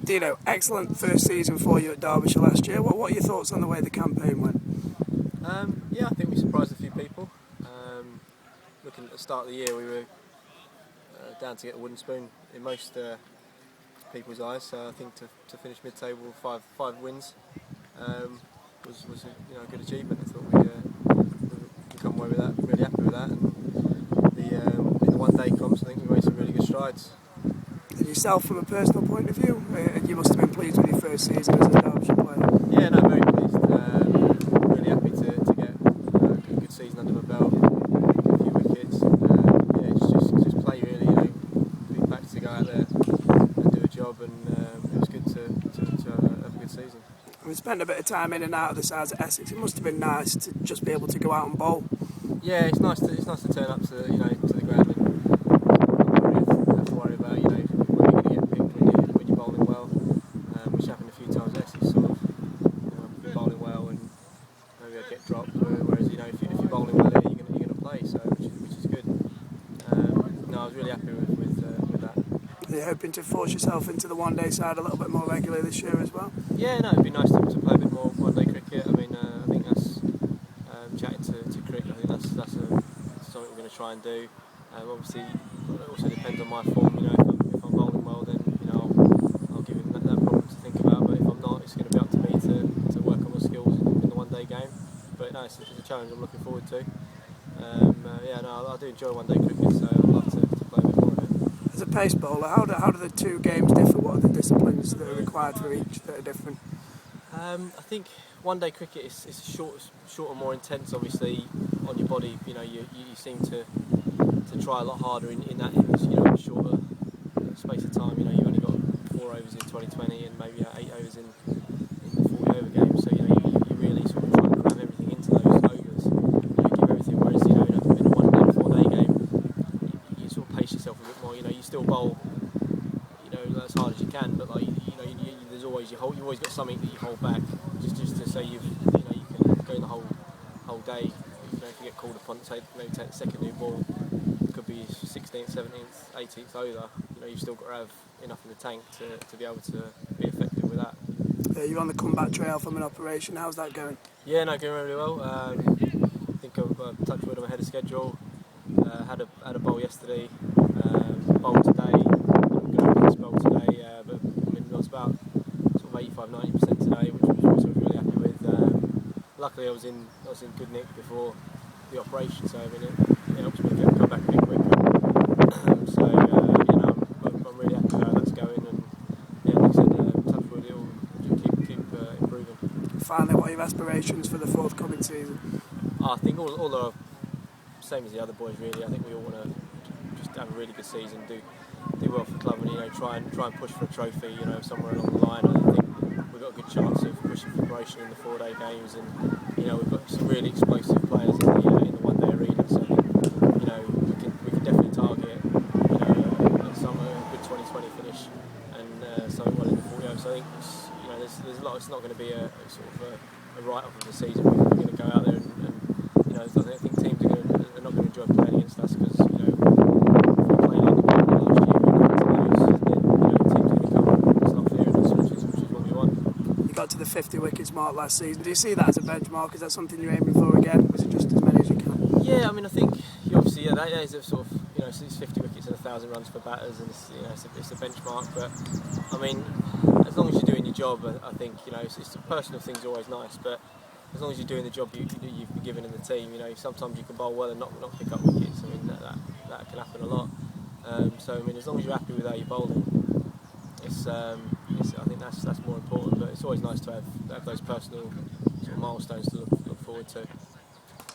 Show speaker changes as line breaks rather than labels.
Dino, excellent first season for you at Derbyshire last year. What are your thoughts on the way the campaign went?
Yeah, I think we surprised a few people. Looking at the start of the year, we were down to get the wooden spoon in most people's eyes. So I think to finish mid-table with five wins was a good achievement. I thought we come away with that, really happy with that. And in the one-day comps, I think we made some really good strides.
And yourself, from a personal point of view, you must have been pleased with your first season as a Derbyshire player.
Yeah, no, very pleased. Really happy to get a good season under my belt, a few wickets. Just play really, big backs to go out there and do a job, and it was good to have a good season.
We spent a bit of time in and out of the sides of Essex. It must have been nice to just be able to go out and bowl.
Yeah, it's nice to turn up to the ground and not have to worry about when you're going to get picked when you're bowling well, which happened a few times. Essex sort of been bowling well and maybe I'd get dropped. Whereas if you're bowling well here, you're going to play, so which is good. No, I was really happy with that.
Are you hoping to force yourself into the one-day side a little bit more regularly this year as well?
Yeah, no, it'd be nice to play a bit more one-day cricket. I mean, I think that's chatting to cricket. I think that's something we're going to try and do. Obviously, it also depends on my form. If I'm bowling well, then I'll give him that problem to think about. But if I'm not, it's going to be up to me to work on my skills in the one-day game. But no, it's a challenge I'm looking forward to. I do enjoy one-day cricket, so I'd love to play a bit more of it.
As a pace bowler, how do the two games differ? What are the disciplines that are required for each that are different?
I think one-day cricket is shorter, more intense. Obviously, on your body, you seem to try a lot harder in that shorter space of time. You've only got 4 overs in 2020 and maybe 8 overs in the 40 over game. So you really sort of try and cram everything into those overs. Give everything. Whereas in a 1-day, 4-day game, you sort of pace yourself a bit more. You still bowl as hard as you can, but there's always you always got something that you hold back just to say you can go the whole day. If you get called upon to take the second new ball, it could be 16th, 17th, 18th over. You've still got to have enough in the tank to be able to be effective with that.
You're on the comeback trail from an operation. How's that going?
Yeah, no, going really well. I think I've touched wood, I'm ahead of schedule. Had a bowl yesterday, bowl today. I'm going to this bowl today, but I lost about sort of 85-90% today, which I was really happy with. Luckily, I was in good nick before the operation, so it helps me come back a bit quicker. I'm really happy with how that's going, and like I said, touch wood, it'll keep improving.
Finally, what are your aspirations for the forthcoming season?
I think all are same as the other boys really. I think we all want to just have a really good season, do well for the club, and try and push for a trophy, somewhere along the line. And I think we've got a good chance of pushing for promotion in the 4-day games, and we've got some really explosive players in the one-day arena. So we can definitely target a good 2020 finish and something well in the 40 overs. So I think there's a lot. It's not going to be a sort of a write-off of the season. We're going to go out there and I think teams are not going to enjoy playing against us because if we play like the way we did last year, then teams are going to come and start fearing us, which is what we want.
You got to the 50 wickets mark last season. Do you see that as a benchmark? Is that something you're aiming for again? Was it just as many as you can?
Yeah, I mean, I think obviously that is a sort of it's 50 wickets and 1,000 runs for batters, and it's a benchmark. But I mean, as long as you're doing your job, I think it's a personal thing's always nice, but as long as you're doing the job you've been given in the team, sometimes you can bowl well and not pick up wickets. I mean, that can happen a lot. So I mean, as long as you're happy with how you're bowling, I think that's more important. But it's always nice to have those personal sort of milestones to look forward to.